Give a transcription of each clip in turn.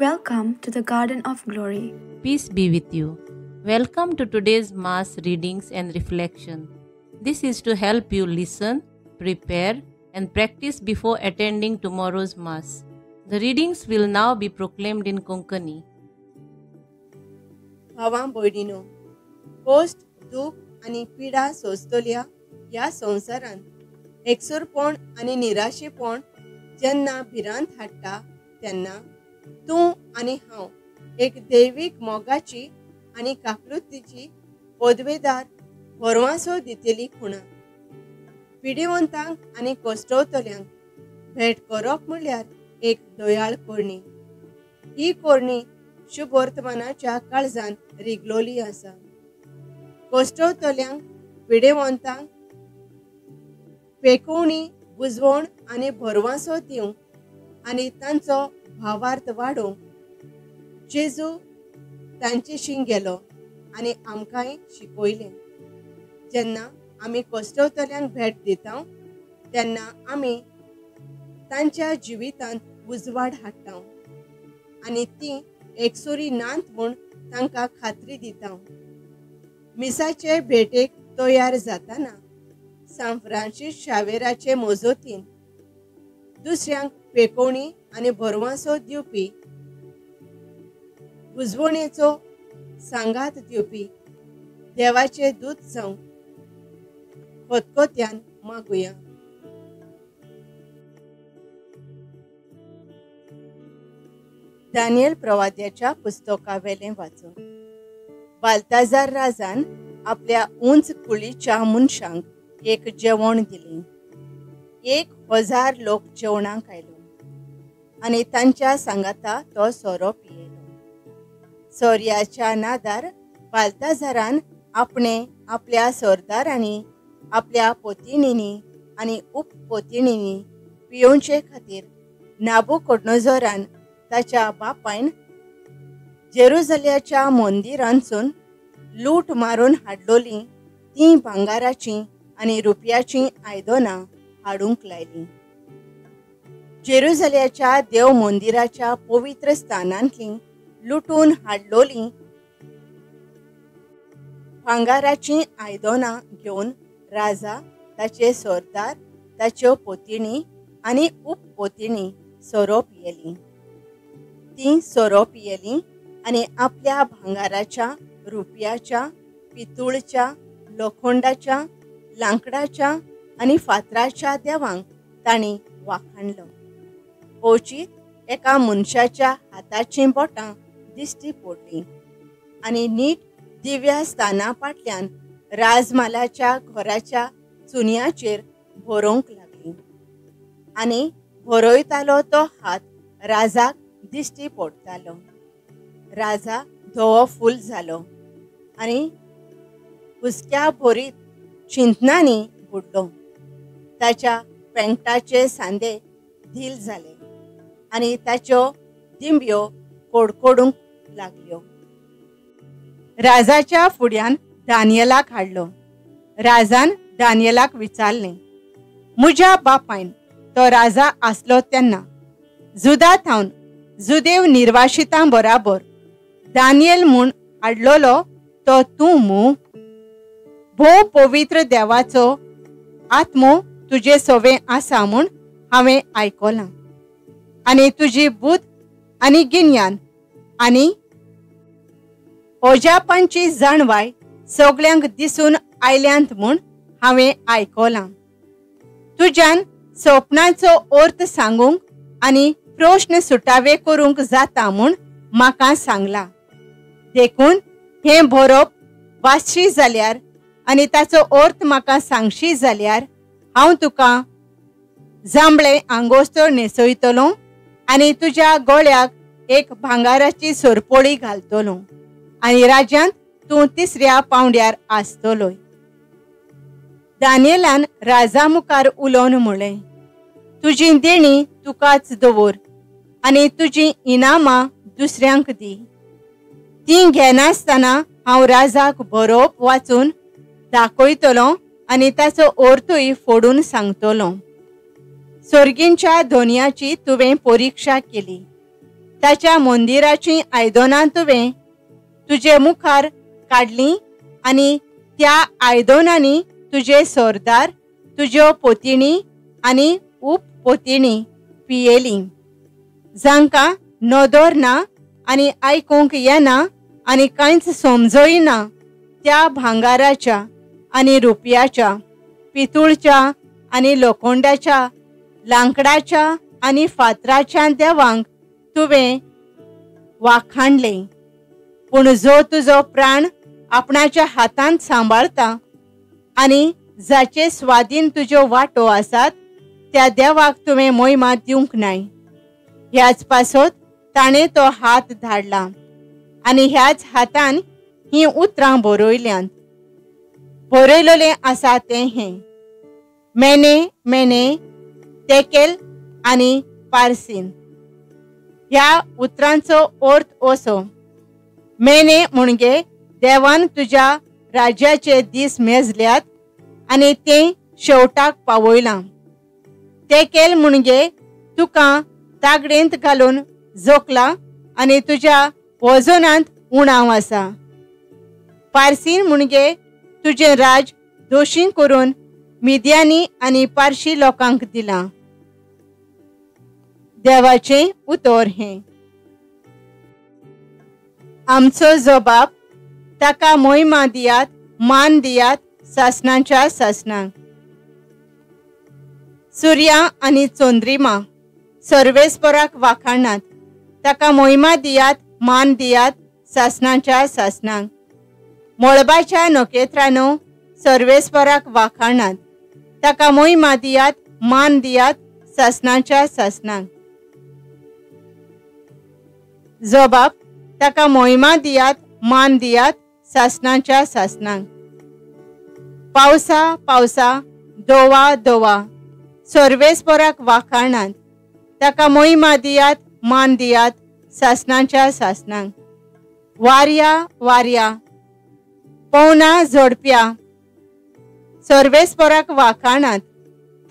Welcome to the Garden of Glory. Peace be with you. Welcome to today's Mass readings and reflection. This is to help you listen, prepare, and practice before attending tomorrow's Mass. The readings will now be proclaimed in Konkani. भावां भयणीनो, कोस्ट, दूख आनी पिडा सोंसतल्या ह्या संवसारांत एकसुरपण आनी निराशेपण जेन्ना भिरांत हाडटा तेन्ना तूं आनी हांव एक दैवीक मोगाची आनी काकृतीची पदवेदार भरवंसो दितेली खुणा. पिडेवंतांक आनी कोश्टवतल्यांक भेट करप म्हणल्यार एक दयाळ कोरणी. ही कोरणी शुभ वर्तमानाच्या काळजांत रिगलोली आसा. कोश्टवतल्यांक पिडेवंतांक पेकोवणी, बुजवण आनी भरवंसो दिवंक आनी तांचो भावार्थ वाडोवंक जेजू तांचेशी गेलो आनी आमकांय शिकयलें. जेन्ना आमी कोश्टवतल्यांक भेट दिता तेन्ना आमी तांच्या जिवितांत उजवाड हाडटा आनी ती एकसुरी नांत म्हूण तांकां खात्री दिता. मिसाचे भेटेक तयार जाताना सान फ्रांसीस शावेराचे मोजोतीन दुसऱ्यांक पेकोवणी आनी भरवंसो दिवपी, बुजवणेचो सांगात दिवपी देवाचे दूत जावं खतखत्यान मागुया. दानियेल प्रवाद्याच्या पुस्तकावेलें वाचन. बाल्ताजार राजान आपल्या उंच कुळीच्या मनशांक एक जेवण दिलें. 1000 लोक जेवणाक आयलो आनी तांच्या सांगाता तो सोरो पियेलो. सोर्याच्या नादार बाल्ताजारान आपल्या सरदारांनी, आपल्या पोतिणींनी आनी उपपोतिणींनी पियोवचे खातीर नाबुकदनेझरान ताच्या बापायन जेरुसलेमाच्या मंदिरांतसून लूट मारून हाडलोली ती भांगाराची आनी रुपयाची आयदनां हाडूंक लायली. जेरुसलेमाच्या देव मंदिराच्या पवित्र स्थानांतली लुटून हाडलोली भांगाराची आयदनां घेवन राजा, ताचे सरदार, ताच्यो पोतिणी आनी उपपोतिणी सोरो पियेली. ती सोरो पियेली आनी आपल्या भांगाराच्या, रुपयाच्या, पितूळच्या, लोखंडाच्या, लांकडाच्या आनी फातराच्या देवांक तांणी वाखाणलो. ओचीत एका मनशाच्या हाताचीं बोटां दिश्टी पडलीं आनी नीट दिव्या स्थाना फाटल्यान राजमालाच्या घराच्या चुन्याचेर भरोवंक लागली आनी भरयतालो तो हात राजाक दिश्टी पडटालो. राजा धवो फूल जालो आनी हुस्क्या भरीत चिंतनांनी बुडलो. ताच्या पेंगटाचे सांदे धील जाले आनी ताच्यो दिंब्यो कोडकोडूंक लागल्यो. राजाच्या फुड्यान दानियेलाक हाडलो. राजान दानियेलाक विचारलें, म्हज्या बापायन तो राजा आसलो तेन्ना जुदांत हावन जुदेव निर्वासितां बराबर दानियेल म्हूण हाडलोलो तो तूं मूं? भोव पवित्र देवाचो आत्मो तुजे सोबे आसा म्हूण हांवें आयकलां आनी तुजी बुद्ध आनी गिन्यान आनी ओजापांची जाणवाय सगळ्यांक दिसून आयल्यांत म्हूण हांवें आयकलां. तुज्यान स्वप्नाचो अर्थ सांगूंक आनी प्रश्न सुटावे करूंक जाता म्हूण म्हाका सांगलां. देखून हें बरोवप वाचशी जाल्यार आनी ताचो अर्थ म्हाका सांगशी जाल्यार हांव तुका जांबळे आंगोस्तर न्हेसयतलों आनी तुज्या गळ्याक एक भांगाराची सरपोळी घालतलों आनी राज्यांत तूं तिसऱ्या पांवड्यार आसतलोय. दानियेलान राजा मुखार उलोवन म्हणलें, तुजी देणी तुकाच दवर आनी तुजी इनामां दुसऱ्यांक दी. ती घेनासतना हांव राजाक बरोवप वाचून दाखयतलों आनी ताचो अर्थूय फोडून सांगतलों. सर्गींच्या धोनयाची तुवें परिक्षा केली ताच्या मंदिराची आयदनां तुवें तुजे मुखार काडलीं आनी त्या आयदनांनी तुजे सरदार, तुज्यो पोतिणी आनी उपपोतिणी पियेलीं, जांकां नदर ना आनी आयकूंक येना आनी कांयच समजयना त्या भांगाराच्या आनी रुपयाच्या, पितूळच्या आनी लोखंडाच्या, लांकडाच्या आनी फातराच्या देवांक तुवें वाखाणलें. पूण जो तुजो प्राण आपणाच्या हातांत सांबाळता आनी जाचे स्वाधीन तुज्यो वाटो आसात त्या देवाक तुवें मोहिमा दिवंक नाय. ह्याच पासत ताणें तो हात धाडला आनी ह्याच हातान हीं उतरां बरयल्यांत. बरयलेलें आसा तें हें: मेने मेने तेकेल आनी पारसीन. ह्या उतरांचो अर्थ असो: मेने म्हणजे देवान तुज्या राज्याचे दीस मेजल्यात आनी तें शेवटाक पावयलां. तेकेल म्हणजे तुका तागडेंत घालून जोखला आनी तुज्या वजनांत उणाव आसा. पारसीन म्हणजे तुजें राज दोशी करून मिद्यानी आनी पारशी लोकांक दिलां. देवाचें उतर हें: आमचो जबाब ताका मोहिमा दियात, मान दियात सासणांच्या सासणांक. सुर्या आनी चंद्रिमा सर्वेस्पराक वाखाणात, ताका मोहिमा दियात, मान दियात सासणांच्या सासणांक. मळबाच्या नखेत्रांनो सर्वेस्पराक वाखाणात, ताका मोहिमा दियात, मान दियात सासणांच्या सासणांक. जबाब ताका मोहिमा दियात, मान दियात सासणांच्या सासणांक. पावसा पावसा दोवा दोवा सर्वेस्पराक वाखाणात, ताका मोहिमा दियात, मान दियात सासणांच्या सासणांक. वार्या वार्या पवना झोडप्या सर्वेस्पराक वाखाणात,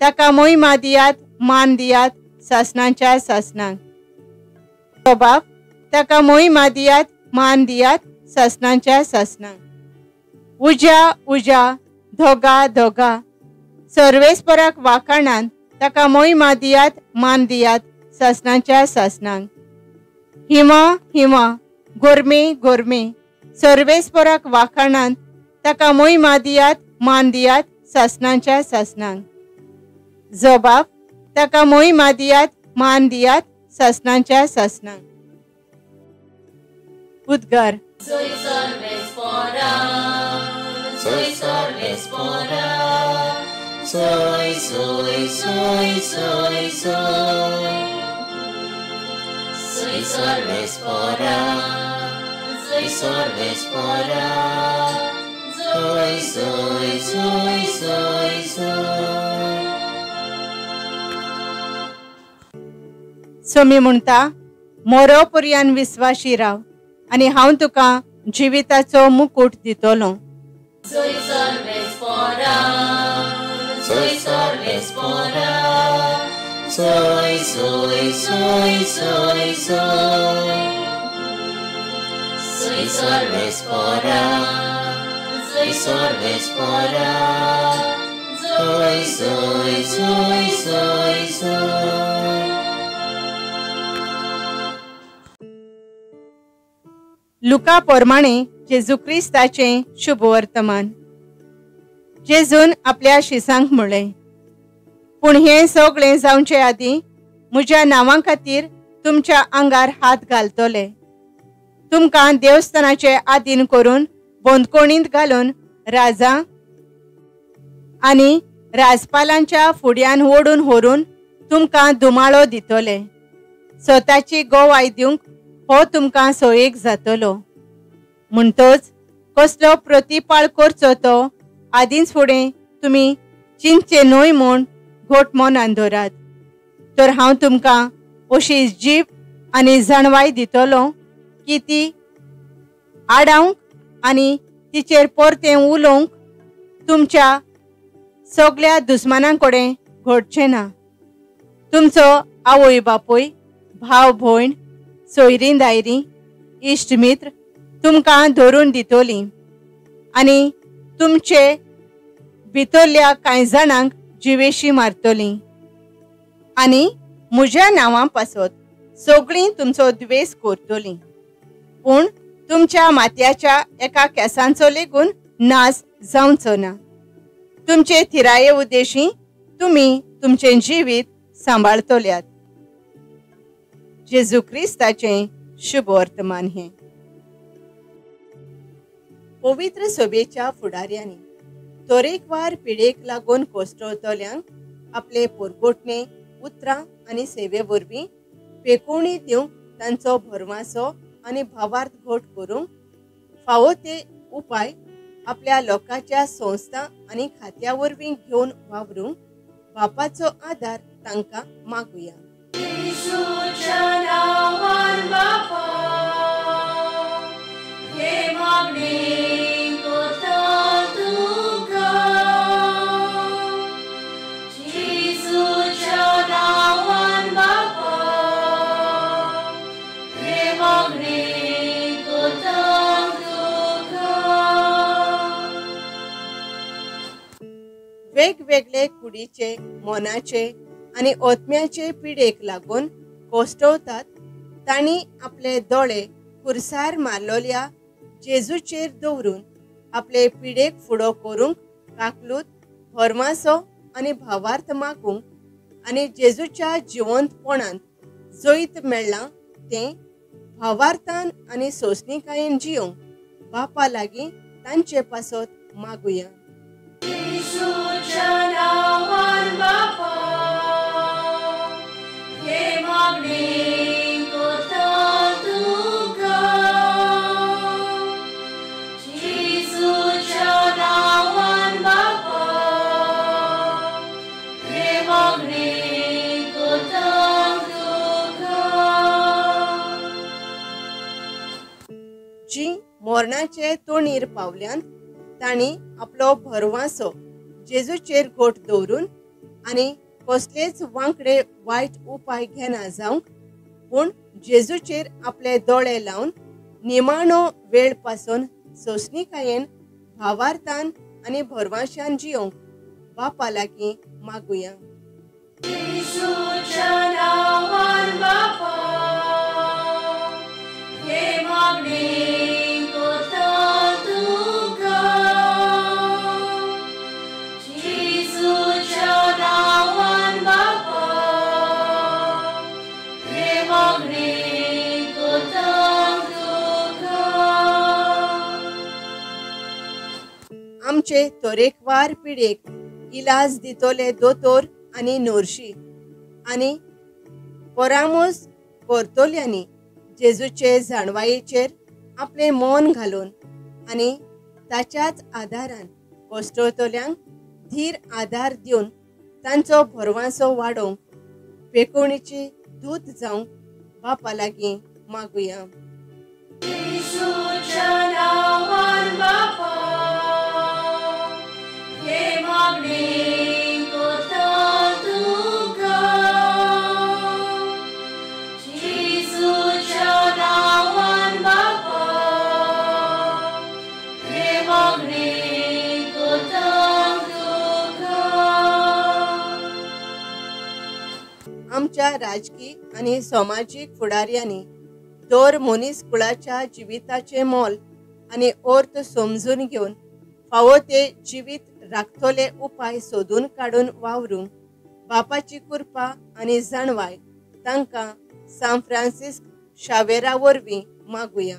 ताका मोहिमा दियात, मान दियात सासणांच्या सासणांक. जबाब ताका मोहिमा दियात, मान दियात सासणांच्या सासणांक. उज्या उज्या धोगा धोगा सर्वेस्पराक वाखाणात, ताका मोहिमा दियात, मान दियात सासणांच्या सासणांक. हिमा हिमा गोरमे गोरमे सर्वेस्पराक वाखाणात, ताका मोहिमा दियात, मान दियात सासणांच्या सासणांक. जबाब ताका मोहिमा दियात, मान दियात सासणांच्या सासणांक. उद्गार. Soy Sarvespora, soy Sarvespora, soy, soy, soy, soy, soy. Soy Sarvespora, soy Sarvespora, soy, soy, soy, soy, soy. Somi म्हणटा, मोरो पर्यान विस्वाशी राव आनी हांव तुका जिविताचो मुकुट दितलो. Soy Sarvespora, soy Sarvespora, soy, soy, soy, soy, soy. Soy Sarvespora, soy Sarvespora, soy, soy, soy, soy, soy. लुका प्रमाणे जेजू क्रिस्ताचें शुभ वर्तमान. जेजून आपल्या शिसांक म्हणलें, पूण हें सगळें जावचे आदीं म्हज्या नांवा खातीर तुमच्या आंगार हात घालतले. तुमकां देवस्थानाचे आदीन करून बंदकोणींत घालून राजां आनी राजपालांच्या फुड्यान ओडून व्हरून तुमकां दुमाळो दितले. स्वताची गोवाय दिवंक हो तुमकां सोयेक जातलो. म्हणटच कसलो प्रतिपाळ करचो तो आदींच फुडें तुमी चिंतचे न्हय म्हूण घोट मनान दवरात. तर हांव तुमकां अशी जीब आनी जाणवाय दितलो की ती आडावंक आनी तिचेर परतें उलोवंक तुमच्या सगळ्या दुस्मानां कडेन घडचें ना. तुमचो आवय बापूय, भाव भयण, सोयरीं दायरीं इश्ट मित्र तुमकां धरून दितोलीं आनी तुमचे भितरल्या कांय जाणांक जिवेशी मारतलीं आनी म्हज्या नांवा पासत सगळीं तुमचो द्वेस करतलीं. पूण तुमच्या माथ्याच्या एका केंसांचो लेगून नाश जावचो ना. तुमचे थिराये उद्देशी तुमी तुमचें जिवीत सांबाळतल्यात. जेजू क्रिस्ताचें शुभ वर्तमान हें. पवित्र सभेच्या फुडाऱ्यांनी तरेकवार पिडेक लागून कोश्टवतल्यांक आपले परगोटणे उतरां आनी सेवे वरवीं पेकोवणी दिवंक तांचो भरवासो आनी भावार्थ घोट करूंक फावो ते उपाय आपल्या लोकांच्या संस्था आनी खात्या वरवीं घेवन वावरूंक बापाचो आदार तांकां मागुया. वेगवेगळे कुडीचे मोनाचे आनी ओतम्याचे पिडेक लागून कोश्टवतात तांणी आपले दोळे खुर्सार मारलोल्या जेजूचेर दवरून आपले पिडेक फुडो करूंक काकलूत भरमासो आनी भावार्थ मागूंक आनी जेजूच्या जिवंतपणांत जैत मेळ्ळां तें भावार्थान आनी सोंसणीकायेन जियोंक बापा लागीं तांचे पासत मागुया. जी मोरणाचे तोणीर पावल्यांत तांणी आपलो भरवासो जेजूचेर घोट दवरून आनी कसलेच वांकडे वायट उपाय घेना जावंक पूण जेजूचेर आपले दोळे लावन निमाणो वेळ पासून सोंसणीकायेन भावार्थान आनी भरवाशान जियोंक बापा लागीं मागुया. आमचे तरेकवार पिडेक इलाज दितोले दोतोर आनी नोर्शी आनी परामोस करतोल्यांनी जेजूचे जाणवायेचेर आपले मोन घालून आनी ताच्याच आदारान कोश्टवतल्यांक धीर आदार दिवन तांचो भरवासो वाडोवंक पेकोवणीची दूत जावंक बापा लागीं मागुया. आमच्या राजकीय आनी सामाजीक फुडाऱ्यांनी दर मनीस कुळाच्या जिविताचे मोल आनी अर्थ समजून घेवन फावो ते जिवीत राखतले उपाय सोदून काडून वावरूंक बापाची कृपा आनी जाणवाय तांकां सान फ्रांसिस्क शावेरा वरवीं मागुया.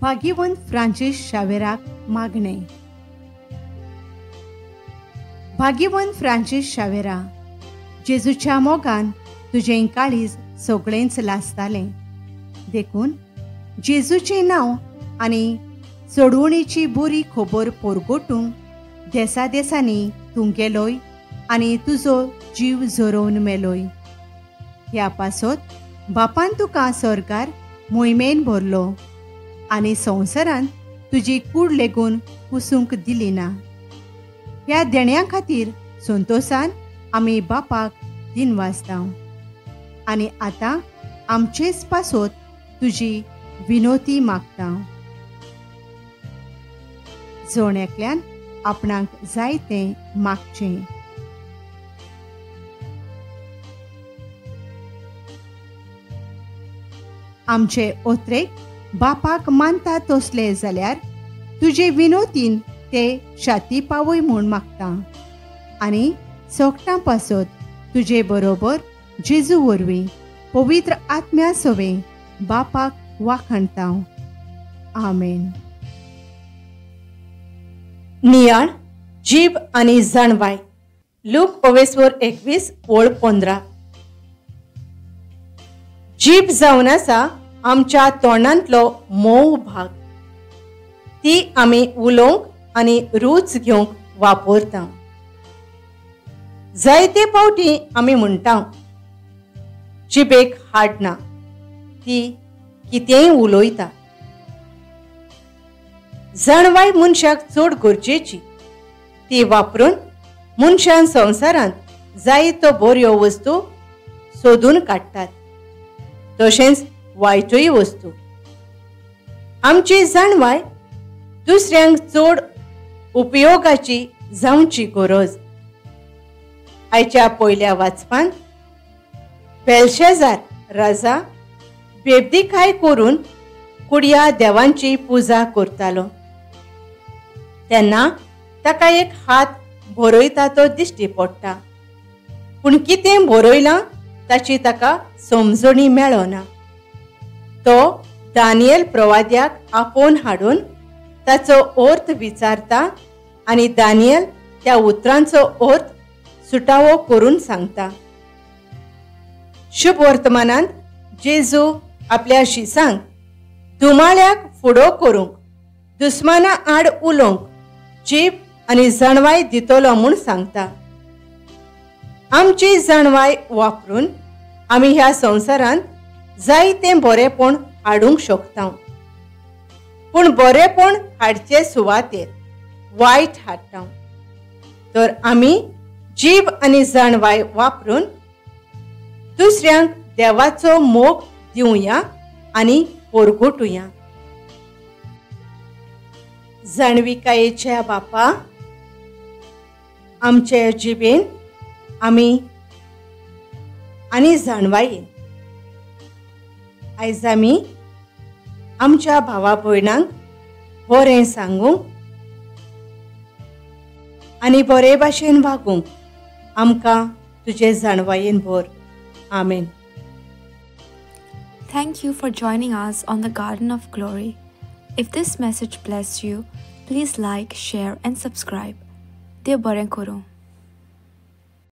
भाग्यवंत फ्रांसीस शावेराक मागणे. भाग्यवंत फ्रांसीस शावेरा, जेजूच्या मोगान तुजें काळीज सगळेंच लासतालें. देखून जेजूचें नांव आनी सोडवणेची बरी खबर परगोटूंक देसा देसांनी तूं गेलोय आनी तुजो जीव झरोवन मेलोय. ह्या पासत बापान तुका स्वर्गार मोहिमेन भरलो आनी संवसारांत तुजी कूड लेगून कुसूंक दिली ना. ह्या देण्या खातीर संतोशान आमी बापाक दिनवासतांव आनी आतां आमचेच पासत तुजी विनोती मागता. जोड आपणाक जाय तें मागचें. आमचे ओत्रेक बापाक मानता तसले जाल्यार तुजे विनोतीन ते शाती पावय म्हूण मागता आनी सोगटां पासत तुजे बरोबर जेजू वरवीं पवित्र आत्म्या सोवे बापाक वाखणता. आमेन. नियाळ जीब आनी जाणवाय. लूक 21:15. जीब जावन आसा आमच्या तोंडांतलो मोव भाग. ती आमी उलोवंक आनी रूच घेवंक वापरता. जायते फावटी आमी म्हणटा जिबेक हाडना, ती कितेंय उलोयता. जाणवाय मनशाक चड गरजेची. ती वापरून मनशान संवसारांत जायत्यो बऱ्यो वस्तू सोदून काडटात, तशेंच वायटूय वस्तू. आमची जाणवाय दुसऱ्यांक चड उपयोगाची जावची गरज. आयच्या पयल्या वाचपान बेलशेजार राजा बेबदीकाय करून कुडया देवांची पुजा करतालो. तेन्ना ताका एक हात बरयता तो दिश्टी पडटा, पूण कितें बरयलां ताची ताका समजणी मेळना. तो दानियेल प्रवाद्याक आपोवन हाडून ताचो अर्थ विचारता आनी दानियेल त्या उतरांचो अर्थ सुटावो करून सांगता. शुभ वर्तमानांत जेजू आपल्या शिसांक दुमाळ्याक फुडो करूंक, दुस्माना आड उलोवंक जीब आनी जाणवाय दितलो म्हूण सांगता. आमची जाणवाय वापरून आमी ह्या संवसारांत जायतें बरेंपण हाडूंक शकता, पूण बरेंपण हाडचे सुवातेर वायट हाडटा. तर आमी जीब आनी जाणवाय वापरून दुसऱ्यांक देवाचो मोग दिवया आनी परगोटुया. जाणविकायेच्या बापा, आमचे जिबेन आमी आनी जाणवायेन आयज आमी आमच्या भावा भयणांक बरें सांगूंक आनी बरे भाशेन वागूंक आमकां तुजे जाणवायेन भर. आमेन. Thank you for joining us on the Garden of Glory. If this message blessed you, please like, share, and subscribe. Dear Baren Koro.